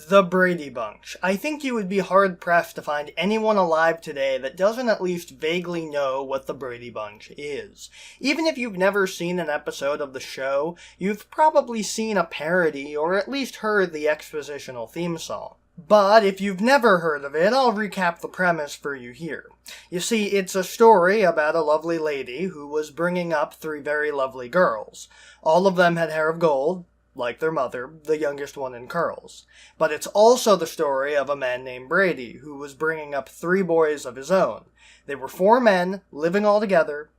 The Brady Bunch. I think you would be hard-pressed to find anyone alive today that doesn't at least vaguely know what the Brady Bunch is. Even if you've never seen an episode of the show, you've probably seen a parody or at least heard the expositional theme song. But if you've never heard of it, I'll recap the premise for you here. You see, it's a story about a lovely lady who was bringing up three very lovely girls. All of them had hair of gold, like their mother, the youngest one in curls. But it's also the story of a man named Brady, who was bringing up three boys of his own. They were four men, living all together,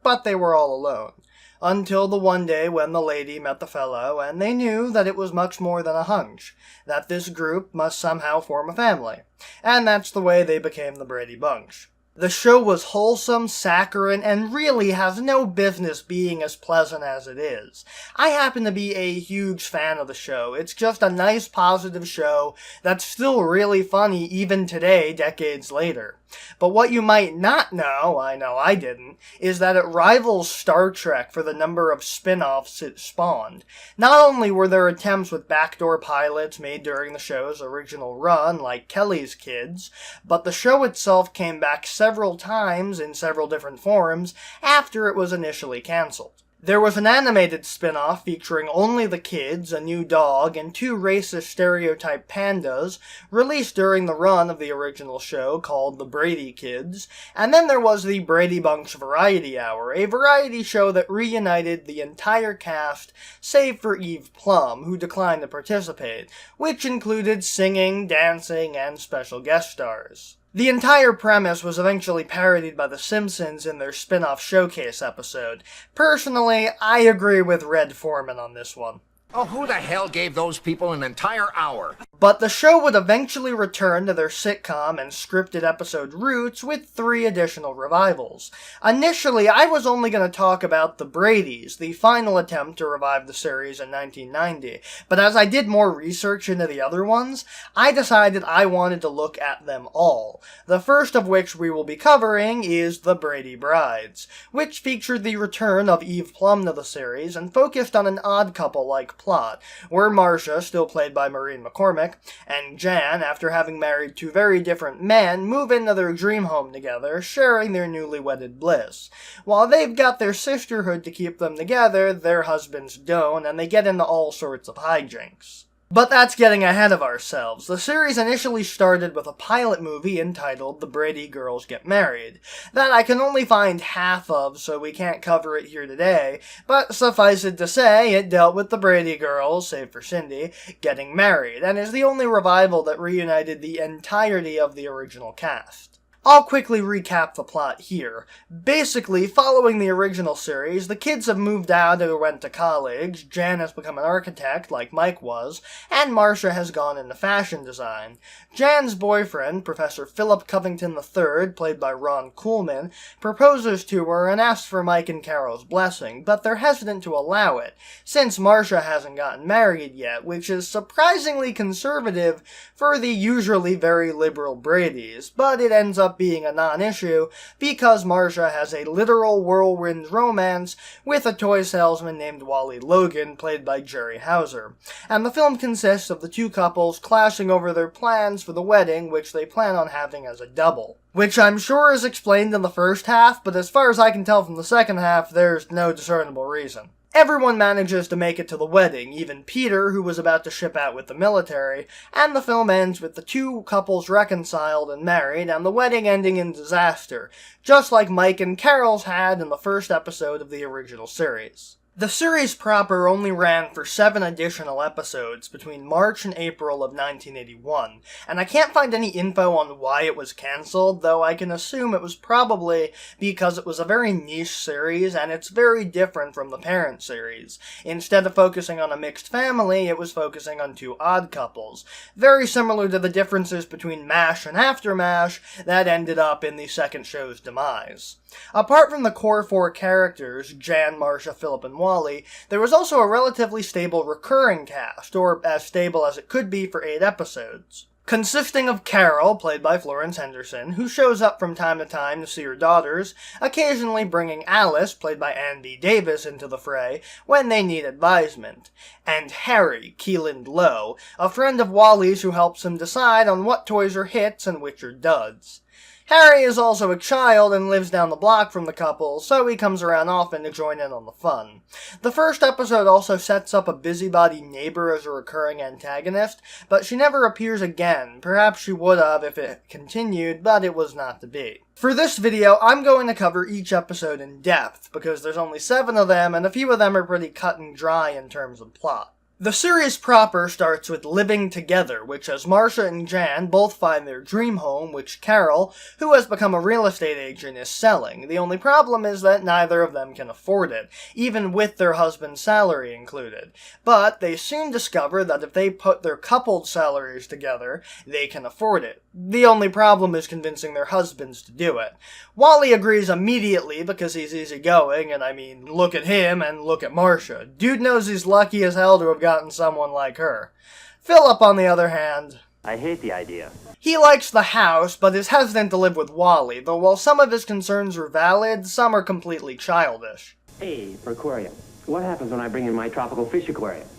but they were all alone. Until the one day when the lady met the fellow, and they knew that it was much more than a hunch, that this group must somehow form a family. And that's the way they became the Brady Bunch. The show was wholesome, saccharine, and really has no business being as pleasant as it is. I happen to be a huge fan of the show. It's just a nice, positive show that's still really funny even today, decades later. But what you might not know, I know I didn't, is that it rivals Star Trek for the number of spin-offs it spawned. Not only were there attempts with backdoor pilots made during the show's original run, like Kelly's Kids, but the show itself came back several times in several different forms after it was initially cancelled. There was an animated spin-off featuring only the kids, a new dog, and two racist stereotype pandas, released during the run of the original show called The Brady Kids, and then there was the Brady Bunch Variety Hour, a variety show that reunited the entire cast save for Eve Plum, who declined to participate, which included singing, dancing, and special guest stars. The entire premise was eventually parodied by The Simpsons in their spin-off Showcase episode. Personally, I agree with Red Foreman on this one. Oh, who the hell gave those people an entire hour? But the show would eventually return to their sitcom and scripted episode roots with 3 additional revivals. Initially, I was only going to talk about The Bradys, the final attempt to revive the series in 1990, but as I did more research into the other ones, I decided I wanted to look at them all. The first of which we will be covering is The Brady Brides, which featured the return of Eve Plum to the series and focused on an odd couple-like plot, where Marcia, still played by Maureen McCormick, and Jan, after having married 2 very different men, move into their dream home together, sharing their newly wedded bliss. While they've got their sisterhood to keep them together, their husbands don't, and they get into all sorts of hijinks. But that's getting ahead of ourselves. The series initially started with a pilot movie entitled The Brady Girls Get Married, that I can only find half of, so we can't cover it here today, but suffice it to say, it dealt with the Brady girls, save for Cindy, getting married, and is the only revival that reunited the entirety of the original cast. I'll quickly recap the plot here. Basically, following the original series, the kids have moved out or went to college, Jan has become an architect, like Mike was, and Marcia has gone into fashion design. Jan's boyfriend, Professor Philip Covington III, played by Ron Coolman, proposes to her and asks for Mike and Carol's blessing, but they're hesitant to allow it, since Marcia hasn't gotten married yet, which is surprisingly conservative for the usually very liberal Bradys, but it ends up being a non-issue because Marcia has a literal whirlwind romance with a toy salesman named Wally Logan, played by Jerry Hauser. And the film consists of the 2 couples clashing over their plans for the wedding, which they plan on having as a double. Which I'm sure is explained in the first half, but as far as I can tell from the second half, there's no discernible reason. Everyone manages to make it to the wedding, even Peter, who was about to ship out with the military, and the film ends with the 2 couples reconciled and married, and the wedding ending in disaster, just like Mike and Carol's had in the first episode of the original series. The series proper only ran for 7 additional episodes between March and April of 1981, and I can't find any info on why it was cancelled, though I can assume it was probably because it was a very niche series and it's very different from the parent series. Instead of focusing on a mixed family, it was focusing on 2 odd couples, very similar to the differences between MASH and After MASH that ended up in the second show's demise. Apart from the core 4 characters, Jan, Marcia, Philip, and Wally, there was also a relatively stable recurring cast, or as stable as it could be for 8 episodes. consisting of Carol, played by Florence Henderson, who shows up from time to time to see her daughters, occasionally bringing Alice, played by Ann B. Davis, into the fray when they need advisement, and Harry, Keeland Lowe, a friend of Wally's who helps him decide on what toys are hits and which are duds. Harry is also a child and lives down the block from the couple, so he comes around often to join in on the fun. The first episode also sets up a busybody neighbor as a recurring antagonist, but she never appears again. Perhaps she would have if it continued, but it was not to be. For this video, I'm going to cover each episode in depth, because there's only 7 of them, and a few of them are pretty cut and dry in terms of plot. The series proper starts with living together, which as Marcia and Jan both find their dream home, which Carol, who has become a real estate agent, is selling. The only problem is that neither of them can afford it, even with their husband's salary included. But they soon discover that if they put their coupled salaries together, they can afford it. The only problem is convincing their husbands to do it. Wally agrees immediately because he's easygoing, and I mean, look at him and look at Marcia. Dude knows he's lucky as hell to have gotten someone like her. Philip, on the other hand, I hate the idea. he likes the house, but is hesitant to live with Wally, though while some of his concerns are valid, some are completely childish. Hey, for aquarium. What happens when I bring in my tropical fish aquarium?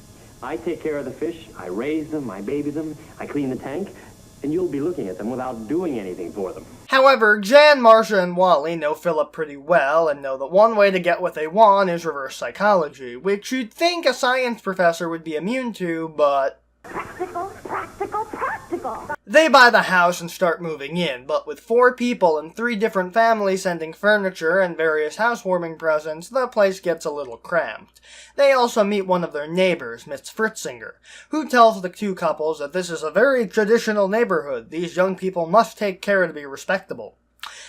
I take care of the fish, I raise them, I baby them, I clean the tank, and you'll be looking at them without doing anything for them. However, Jan, Marcia, and Wally know Philip pretty well and know that one way to get what they want is reverse psychology, which you'd think a science professor would be immune to, but Practical, practical, practical. they buy the house and start moving in, but with 4 people and 3 different families sending furniture and various housewarming presents, the place gets a little cramped. They also meet one of their neighbors, Miss Fritzinger, who tells the 2 couples that this is a very traditional neighborhood. These young people must take care to be respectable.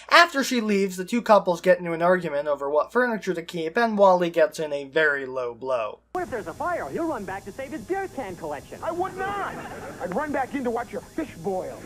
After she leaves, the 2 couples get into an argument over what furniture to keep, and Wally gets in a very low blow. What if there's a fire? He'll run back to save his beer can collection. I would not. I'd run back in to watch your fish boil.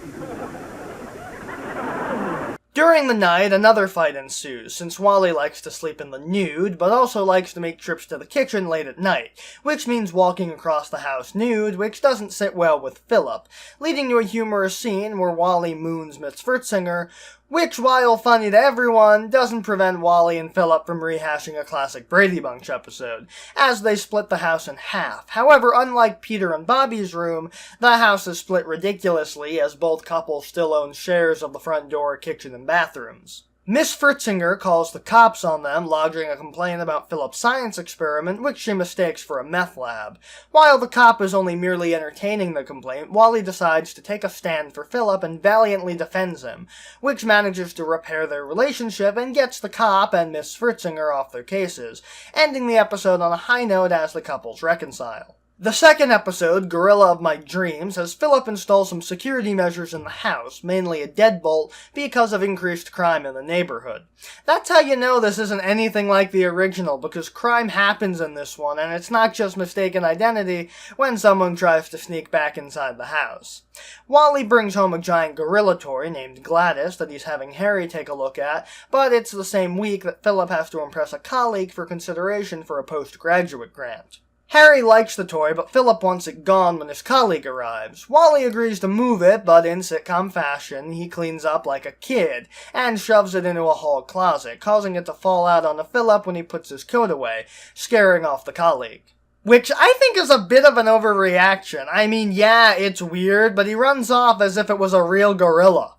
During the night, another fight ensues, since Wally likes to sleep in the nude, but also likes to make trips to the kitchen late at night, which means walking across the house nude, which doesn't sit well with Philip, leading to a humorous scene where Wally moons Miss Fritzinger, which, while funny to everyone, doesn't prevent Wally and Philip from rehashing a classic Brady Bunch episode, as they split the house in half. However, unlike Peter and Bobby's room, the house is split ridiculously, as both couples still own shares of the front door, kitchen, and bathrooms. Miss Fritzinger calls the cops on them, lodging a complaint about Philip's science experiment, which she mistakes for a meth lab. While the cop is only merely entertaining the complaint, Wally decides to take a stand for Philip and valiantly defends him, which manages to repair their relationship and gets the cop and Miss Fritzinger off their cases, ending the episode on a high note as the couples reconcile. The second episode, Gorilla of My Dreams, has Philip install some security measures in the house, mainly a deadbolt, because of increased crime in the neighborhood. That's how you know this isn't anything like the original, because crime happens in this one, and it's not just mistaken identity when someone tries to sneak back inside the house. Wally brings home a giant gorilla toy named Gladys that he's having Harry take a look at, but it's the same week that Philip has to impress a colleague for consideration for a postgraduate grant. Harry likes the toy, but Philip wants it gone when his colleague arrives. Wally agrees to move it, but in sitcom fashion, he cleans up like a kid, and shoves it into a hall closet, causing it to fall out onto Philip when he puts his coat away, scaring off the colleague. Which I think is a bit of an overreaction. I mean, yeah, it's weird, but he runs off as if it was a real gorilla.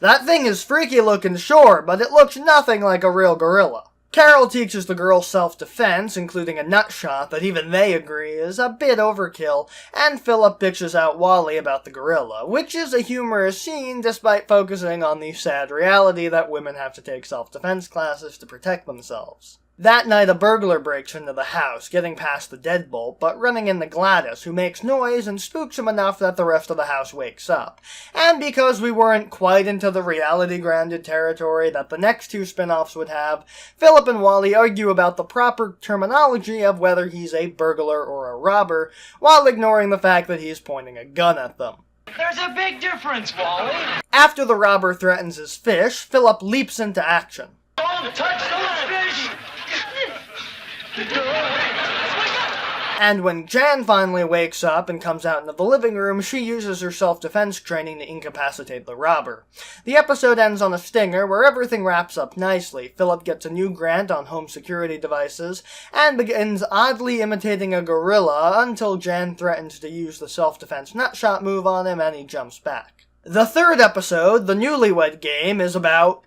That thing is freaky looking, sure, but it looks nothing like a real gorilla. Carol teaches the girls self-defense, including a nut shot that even they agree is a bit overkill, and Philip bitches out Wally about the gorilla, which is a humorous scene despite focusing on the sad reality that women have to take self-defense classes to protect themselves. That night, a burglar breaks into the house, getting past the deadbolt, but running into Gladys, who makes noise and spooks him enough that the rest of the house wakes up. And because we weren't quite into the reality-grounded territory that the next 2 spin-offs would have, Philip and Wally argue about the proper terminology of whether he's a burglar or a robber, while ignoring the fact that he's pointing a gun at them. There's a big difference, Wally. After the robber threatens his fish, Philip leaps into action. Don't touch those fish! And when Jan finally wakes up and comes out into the living room, she uses her self-defense training to incapacitate the robber. The episode ends on a stinger where everything wraps up nicely. Philip gets a new grant on home security devices and begins oddly imitating a gorilla until Jan threatens to use the self-defense nutshot move on him and he jumps back. The third episode, the Newlywed Game, is about...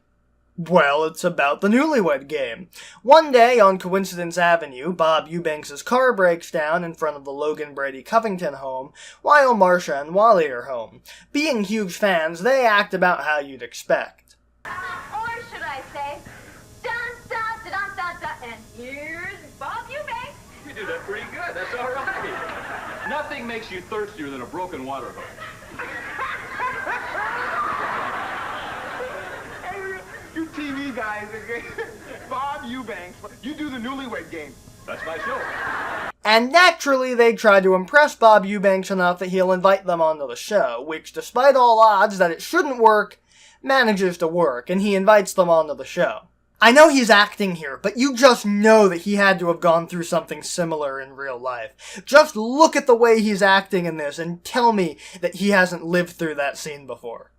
well, it's about the Newlywed Game. One day on Coincidence Avenue, Bob Eubanks' car breaks down in front of the Logan Brady Covington home, while Marcia and Wally are home. Being huge fans, they act about how you'd expect. Or should I say, dun dun dun dun dun dun, and here's Bob Eubanks. You did that pretty good. That's all right. Nothing makes you thirstier than a broken water hose. You TV guys, Bob Eubanks, you do the Newlywed Game. That's my show. And naturally, they try to impress Bob Eubanks enough that he'll invite them onto the show, which, despite all odds that it shouldn't work, manages to work, and he invites them onto the show. I know he's acting here, but you just know that he had to have gone through something similar in real life. Just look at the way he's acting in this and tell me that he hasn't lived through that scene before.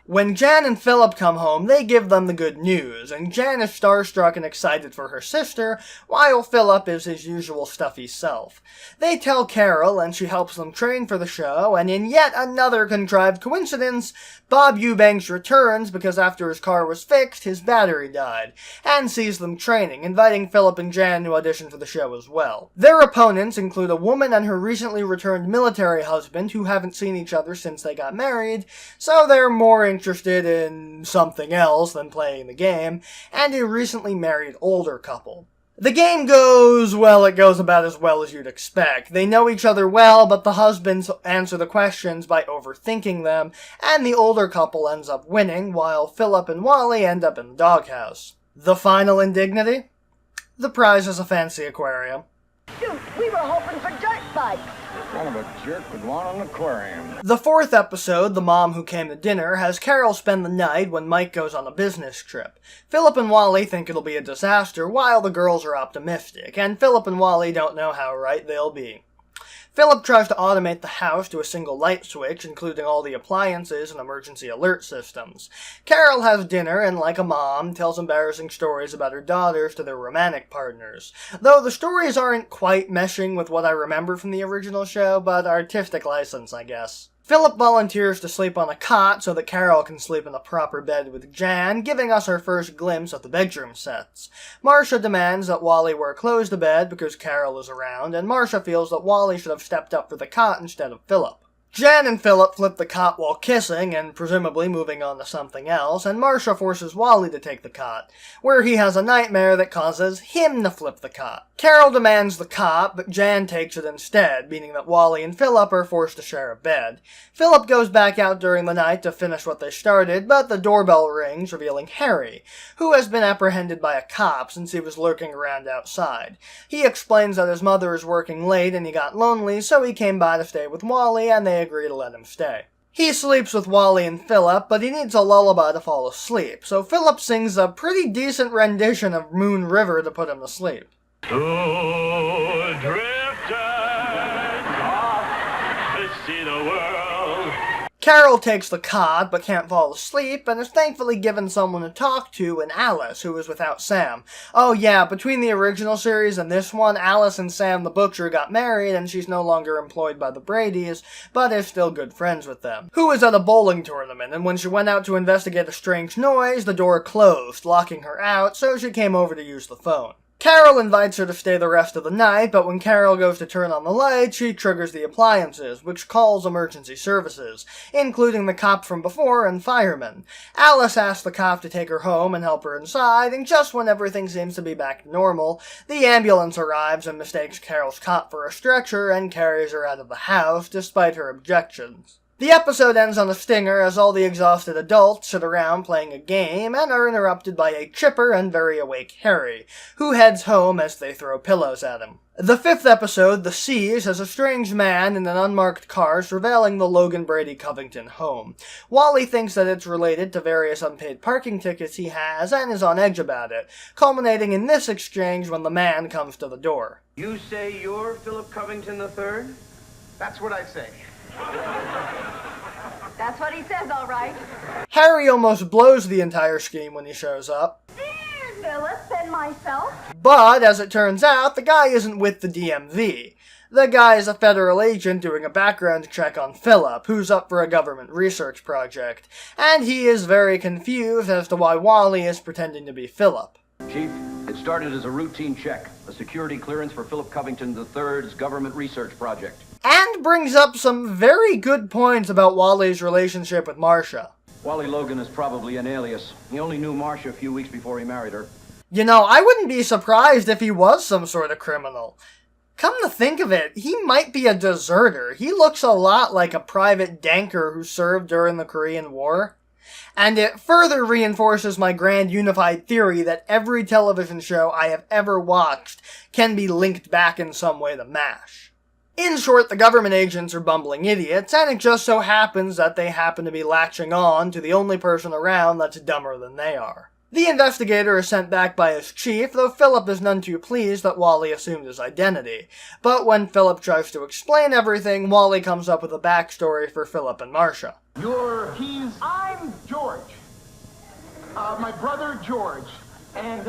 When Jan and Philip come home, they give them the good news, and Jan is starstruck and excited for her sister, while Philip is his usual stuffy self. They tell Carol, and she helps them train for the show, and in yet another contrived coincidence, Bob Eubanks returns because after his car was fixed, his battery died, and sees them training, inviting Philip and Jan to audition for the show as well. Their opponents include a woman and her recently returned military husband who haven't seen each other since they got married, so they're more interested in something else than playing the game, and a recently married older couple. The game goes about as well as you'd expect. They know each other well, but the husbands answer the questions by overthinking them, and the older couple ends up winning, while Philip and Wally end up in the doghouse. The final indignity? The prize is a fancy aquarium. Dude, we were hoping for dirt bikes. Kind of a jerk would want an aquarium. The fourth episode, The Mom Who Came to Dinner, has Carol spend the night when Mike goes on a business trip. Philip and Wally think it'll be a disaster, while the girls are optimistic, and Philip and Wally don't know how right they'll be. Philip tries to automate the house to a single light switch, including all the appliances and emergency alert systems. Carol has dinner and, like a mom, tells embarrassing stories about her daughters to their romantic partners. Though the stories aren't quite meshing with what I remember from the original show, but artistic license, I guess. Philip volunteers to sleep on a cot so that Carol can sleep in a proper bed with Jan, giving us our first glimpse of the bedroom sets. Marcia demands that Wally wear clothes to bed because Carol is around, and Marcia feels that Wally should have stepped up for the cot instead of Philip. Jan and Philip flip the cot while kissing and presumably moving on to something else, and Marcia forces Wally to take the cot, where he has a nightmare that causes him to flip the cot. Carol demands the cot, but Jan takes it instead, meaning that Wally and Philip are forced to share a bed. Philip goes back out during the night to finish what they started, but the doorbell rings, revealing Harry, who has been apprehended by a cop since he was lurking around outside. He explains that his mother is working late and he got lonely, so he came by to stay with Wally, and they agree to let him stay. He sleeps with Wally and Philip, but he needs a lullaby to fall asleep, so Philip sings a pretty decent rendition of Moon River to put him to sleep. Two drifters off to see the world. Carol takes the cot, but can't fall asleep, and is thankfully given someone to talk to in Alice, who is without Sam. Oh yeah, between the original series and this one, Alice and Sam the Butcher got married, and she's no longer employed by the Bradys, but is still good friends with them. Who is at a bowling tournament, and when she went out to investigate a strange noise, the door closed, locking her out, so she came over to use the phone. Carol invites her to stay the rest of the night, but when Carol goes to turn on the light, she triggers the appliances, which calls emergency services, including the cop from before and firemen. Alice asks the cop to take her home and help her inside, and just when everything seems to be back to normal, the ambulance arrives and mistakes Carol's cot for a stretcher and carries her out of the house, despite her objections. The episode ends on a stinger as all the exhausted adults sit around playing a game and are interrupted by a chipper and very awake Harry, who heads home as they throw pillows at him. The 5th episode, The Seas, has a strange man in an unmarked car surveilling the Logan Brady Covington home. Wally thinks that it's related to various unpaid parking tickets he has and is on edge about it, culminating in this exchange when the man comes to the door. You say you're Philip Covington III? That's what I say. That's what he says, all right. Harry almost blows the entire scheme when he shows up. Philip and myself. But, as it turns out, the guy isn't with the DMV. The guy is a federal agent doing a background check on Philip, who's up for a government research project, and he is very confused as to why Wally is pretending to be Philip. Chief, it started as a routine check, a security clearance for Philip Covington III's government research project. And brings up some very good points about Wally's relationship with Marcia. Wally Logan is probably an alias. He only knew Marcia a few weeks before he married her. You know, I wouldn't be surprised if he was some sort of criminal. Come to think of it, he might be a deserter. He looks a lot like a private danker who served during the Korean War. And it further reinforces my grand unified theory that every television show I have ever watched can be linked back in some way to MASH. In short, the government agents are bumbling idiots, and it just so happens that they happen to be latching on to the only person around that's dumber than they are. The investigator is sent back by his chief, though Philip is none too pleased that Wally assumed his identity. But when Philip tries to explain everything, Wally comes up with a backstory for Philip and Marcia. I'm George. My brother George. And,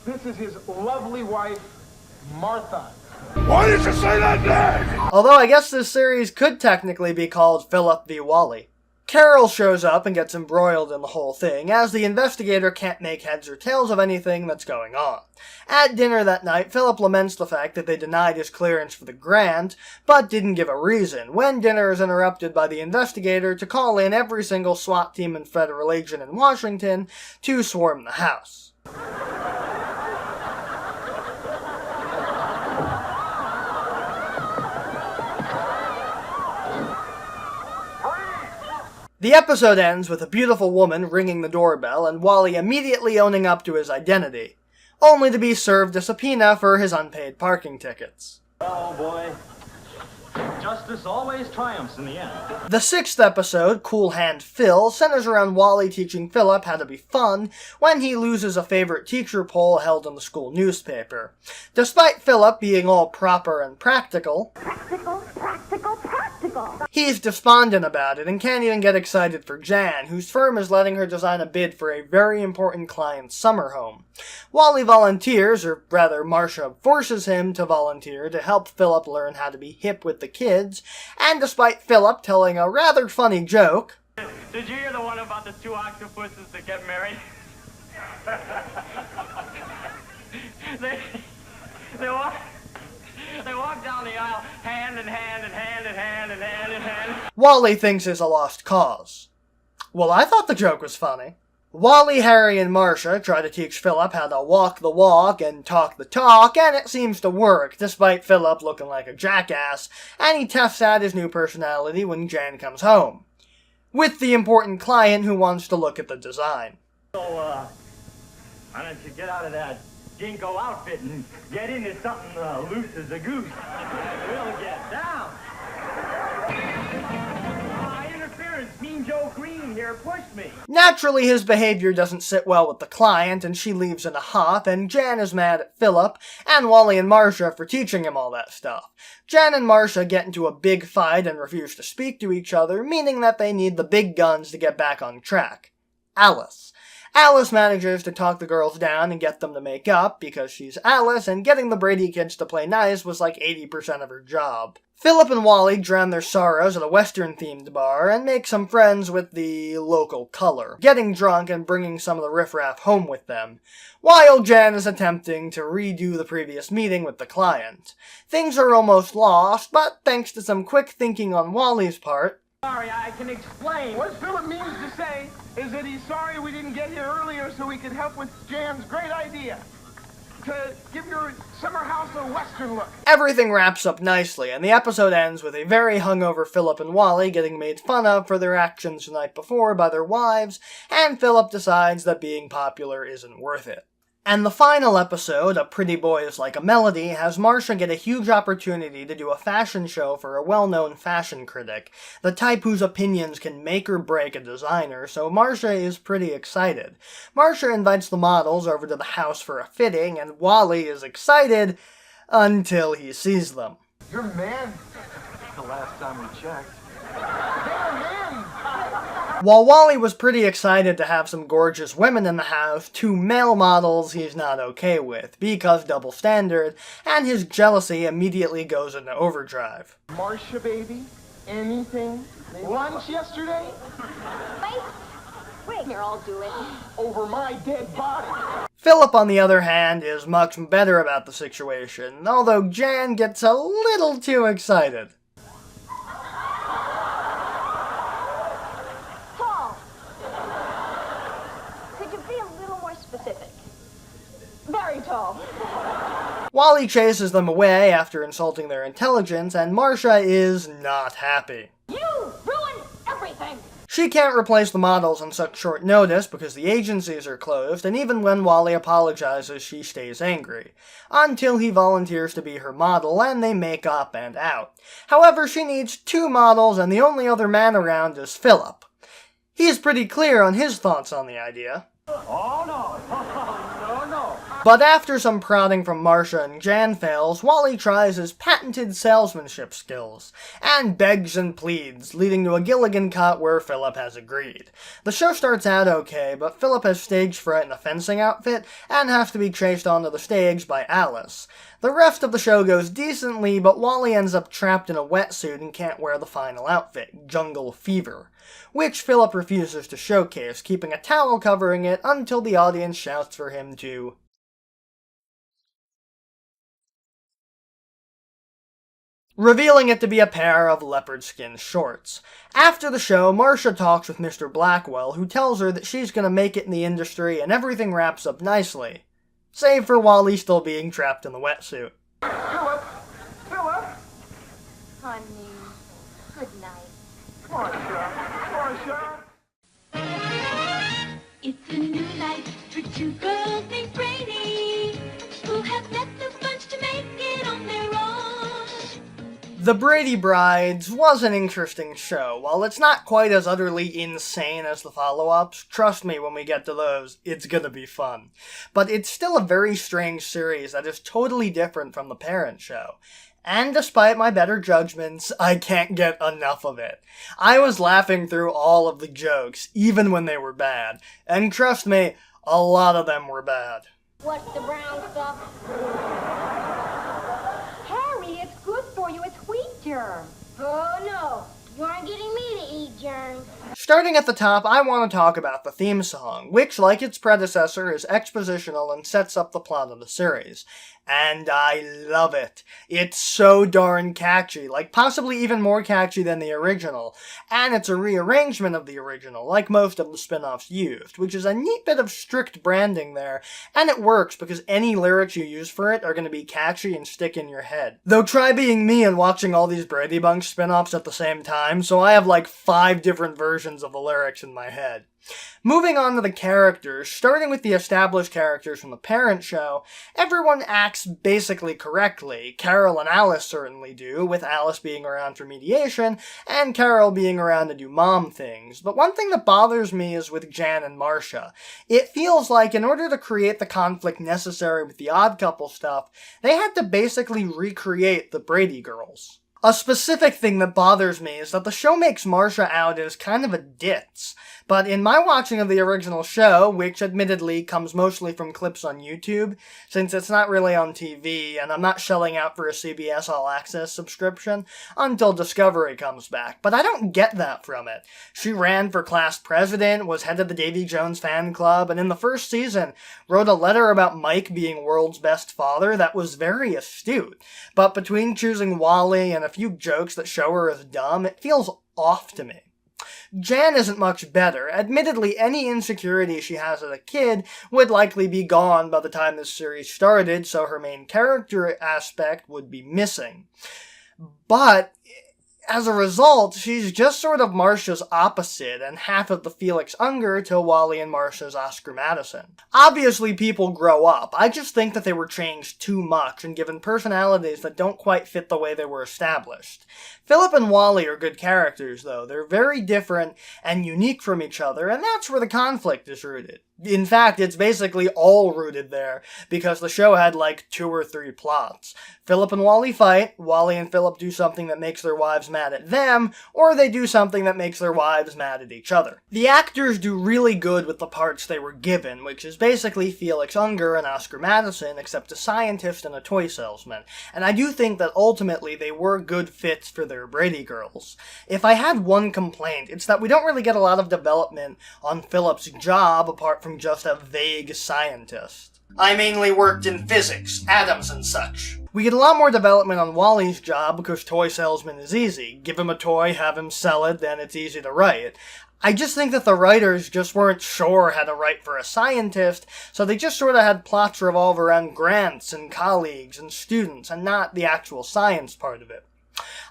this is his lovely wife, Martha. Why did you say that name? Although I guess this series could technically be called Philip v. Wally. Carol shows up and gets embroiled in the whole thing, as the investigator can't make heads or tails of anything that's going on. At dinner that night, Philip laments the fact that they denied his clearance for the grant, but didn't give a reason, when dinner is interrupted by the investigator to call in every single SWAT team and federal agent in Washington to swarm the house. The episode ends with a beautiful woman ringing the doorbell and Wally immediately owning up to his identity, only to be served a subpoena for his unpaid parking tickets. Oh boy. Justice always triumphs in the end. The 6th episode, Cool Hand Phil, centers around Wally teaching Philip how to be fun when he loses a favorite teacher poll held in the school newspaper. Despite Philip being all proper and practical, he's despondent about it and can't even get excited for Jan, whose firm is letting her design a bid for a very important client's summer home. Wally volunteers, or rather Marcia forces him to volunteer to help Philip learn how to be hip with the kids, and despite Philip telling a rather funny joke, Did you hear the one about the two octopuses that get married? They walk down the aisle, hand in hand and hand in hand and hand in hand. Wally thinks is a lost cause. Well, I thought the joke was funny. Wally, Harry, and Marcia try to teach Philip how to walk the walk and talk the talk, and it seems to work, despite Philip looking like a jackass, and he tests out his new personality when Jan comes home, with the important client who wants to look at the design. So, why don't you get out of that Jinko outfit and get into something loose as a goose? We'll get down. Interference, Mean Joe Green here pushed me. Naturally, his behavior doesn't sit well with the client, and she leaves in a huff, and Jan is mad at Philip, and Wally and Marcia for teaching him all that stuff. Jan and Marcia get into a big fight and refuse to speak to each other, meaning that they need the big guns to get back on track. Alice manages to talk the girls down and get them to make up, because she's Alice, and getting the Brady kids to play nice was like 80% of her job. Philip and Wally drown their sorrows at a Western-themed bar and make some friends with the local color, getting drunk and bringing some of the riffraff home with them, while Jan is attempting to redo the previous meeting with the client. Things are almost lost, but thanks to some quick thinking on Wally's part, Sorry, I can explain. What Philip means to say is that he's sorry we didn't get here earlier so we could help with Jan's great idea to give your summer house a Western look. everything wraps up nicely, and the episode ends with a very hungover Philip and Wally getting made fun of for their actions the night before by their wives, and Philip decides that being popular isn't worth it. And the final episode, A Pretty Boy is Like a Melody, has Marcia get a huge opportunity to do a fashion show for a well-known fashion critic, the type whose opinions can make or break a designer, so Marcia is pretty excited. Marcia invites the models over to the house for a fitting, and Wally is excited until he sees them. You're men. The last time we checked. They're men. While Wally was pretty excited to have some gorgeous women in the house, 2 male models he's not okay with, because double standard, and his jealousy immediately goes into overdrive. Marcia, baby, anything? Lunch yesterday? Wait, here, I'll do it. Over my dead body. Philip, on the other hand, is much better about the situation, although Jan gets a little too excited. Tall. Could you be a little more specific? Very tall. Wally chases them away after insulting their intelligence, and Marcia is not happy. You ruined everything. She can't replace the models on such short notice because the agencies are closed, and even when Wally apologizes, she stays angry. Until he volunteers to be her model, and they make up and out. However, she needs 2 models, and the only other man around is Philip. He is pretty clear on his thoughts on the idea. Oh, no. No. But after some prodding from Marcia and Jan fails, Wally tries his patented salesmanship skills, and begs and pleads, leading to a Gilligan cut where Philip has agreed. The show starts out okay, but Philip has stage fright in a fencing outfit, and has to be chased onto the stage by Alice. The rest of the show goes decently, but Wally ends up trapped in a wetsuit and can't wear the final outfit, Jungle Fever, which Philip refuses to showcase, keeping a towel covering it until the audience shouts for him to revealing it to be a pair of leopard skin shorts. After the show, Marcia talks with Mr. Blackwell, who tells her that she's gonna make it in the industry and everything wraps up nicely. Save for Wally still being trapped in the wetsuit. Philip. Honey, good night. Marcia. It's a new life for 2 girls named Brady, who have met the bunch to make it on their own. The Brady Brides was an interesting show. While it's not quite as utterly insane as the follow-ups, trust me when we get to those, it's gonna be fun. But it's still a very strange series that is totally different from the parent show. And despite my better judgments, I can't get enough of it. I was laughing through all of the jokes, even when they were bad. And trust me, a lot of them were bad. What's the brown stuff? Harry, it's good for you. It's wheat germ. Oh, no. You aren't getting me to eat germs. Starting at the top, I want to talk about the theme song, which, like its predecessor, is expositional and sets up the plot of the series. And I love it. It's so darn catchy, like possibly even more catchy than the original. And it's a rearrangement of the original, like most of the spin-offs used, which is a neat bit of strict branding there, and it works because any lyrics you use for it are going to be catchy and stick in your head. Though try being me and watching all these Brady Bunch spin-offs at the same time, so I have like 5 different versions of the lyrics in my head. Moving on to the characters, starting with the established characters from the parent show, everyone acts basically correctly. Carol and Alice certainly do, with Alice being around for mediation, and Carol being around to do mom things. But one thing that bothers me is with Jan and Marcia. It feels like in order to create the conflict necessary with the Odd Couple stuff, they had to basically recreate the Brady girls. A specific thing that bothers me is that the show makes Marcia out as kind of a ditz. But in my watching of the original show, which admittedly comes mostly from clips on YouTube, since it's not really on TV and I'm not shelling out for a CBS All Access subscription until Discovery comes back, but I don't get that from it. She ran for class president, was head of the Davy Jones fan club, and in the first season wrote a letter about Mike being world's best father that was very astute. But between choosing Wally and a few jokes that show her as dumb, it feels off to me. Jan isn't much better. Admittedly, any insecurity she has as a kid would likely be gone by the time this series started, so her main character aspect would be missing. But As a result, she's just sort of Marsha's opposite and half of the Felix Unger to Wally and Marsha's Oscar Madison. Obviously, people grow up. I just think that they were changed too much and given personalities that don't quite fit the way they were established. Philip and Wally are good characters, though. They're very different and unique from each other, and that's where the conflict is rooted. In fact, it's basically all rooted there, because the show had like 2 or 3 plots. Philip and Wally fight, Wally and Philip do something that makes their wives mad at them, or they do something that makes their wives mad at each other. The actors do really good with the parts they were given, which is basically Felix Unger and Oscar Madison, except a scientist and a toy salesman, and I do think that ultimately they were good fits for their Brady girls. If I had one complaint, it's that we don't really get a lot of development on Philip's job apart from just a vague scientist. I mainly worked in physics, atoms and such. We get a lot more development on Wally's job because toy salesman is easy. Give him a toy, have him sell it, then it's easy to write. I just think that the writers just weren't sure how to write for a scientist, so they just sort of had plots revolve around grants and colleagues and students, and not the actual science part of it.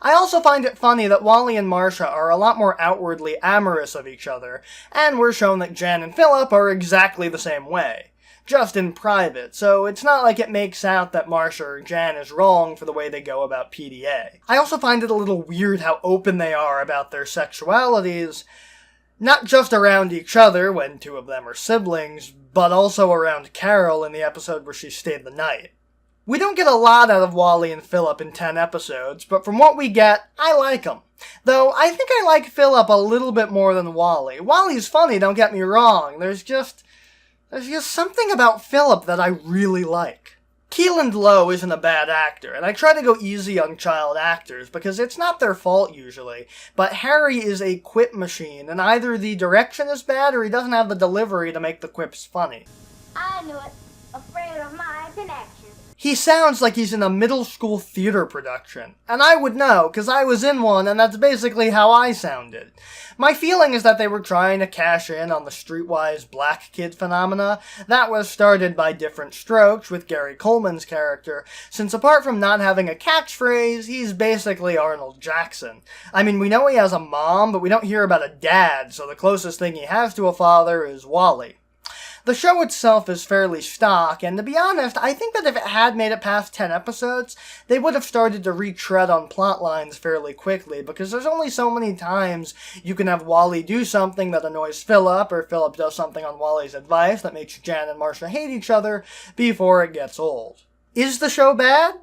I also find it funny that Wally and Marsha are a lot more outwardly amorous of each other, and we're shown that Jan and Philip are exactly the same way, just in private, so it's not like it makes out that Marsha or Jan is wrong for the way they go about PDA. I also find it a little weird how open they are about their sexualities, not just around each other when 2 of them are siblings, but also around Carol in the episode where she stayed the night. We don't get a lot out of Wally and Philip in 10 episodes, but from what we get, I like them. Though, I think I like Philip a little bit more than Wally. Wally's funny, don't get me wrong. There's just something about Philip that I really like. Keelan Lowe isn't a bad actor, and I try to go easy on child actors because it's not their fault usually, but Harry is a quip machine, and either the direction is bad or he doesn't have the delivery to make the quips funny. I knew it. Afraid of my connection. He sounds like he's in a middle school theater production, and I would know, because I was in one, and that's basically how I sounded. My feeling is that they were trying to cash in on the streetwise black kid phenomena that was started by Different Strokes with Gary Coleman's character, since apart from not having a catchphrase, he's basically Arnold Jackson. I mean, we know he has a mom, but we don't hear about a dad, so the closest thing he has to a father is Wally. The show itself is fairly stock, and to be honest, I think that if it had made it past 10 episodes, they would have started to retread on plot lines fairly quickly, because there's only so many times you can have Wally do something that annoys Philip, or Philip does something on Wally's advice that makes Jan and Marsha hate each other, before it gets old. Is the show bad?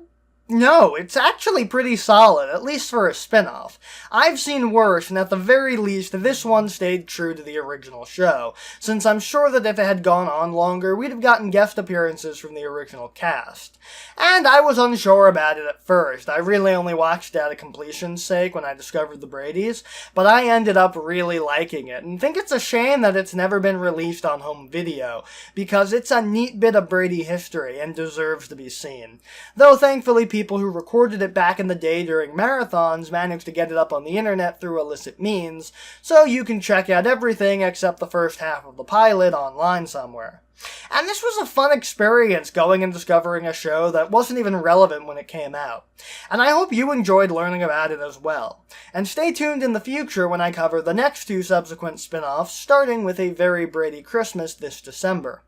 No, it's actually pretty solid, at least for a spin-off. I've seen worse, and at the very least, this one stayed true to the original show, since I'm sure that if it had gone on longer, we'd have gotten guest appearances from the original cast. And I was unsure about it at first. I really only watched it out of completion's sake when I discovered the Bradys, but I ended up really liking it, and think it's a shame that it's never been released on home video, because it's a neat bit of Brady history and deserves to be seen. Though thankfully people who recorded it back in the day during marathons managed to get it up on the internet through illicit means, so you can check out everything except the first half of the pilot online somewhere. And this was a fun experience going and discovering a show that wasn't even relevant when it came out. And I hope you enjoyed learning about it as well. And stay tuned in the future when I cover the next 2 subsequent spin-offs, starting with A Very Brady Christmas this December.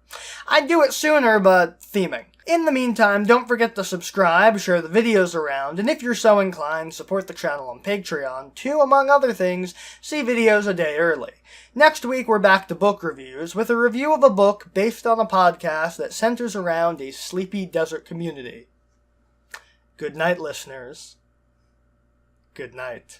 I'd do it sooner, but theming. In the meantime, don't forget to subscribe, share the videos around, and if you're so inclined, support the channel on Patreon to, among other things, see videos a day early. Next week, we're back to book reviews, with a review of a book based on a podcast that centers around a sleepy desert community. Good night, listeners. Good night.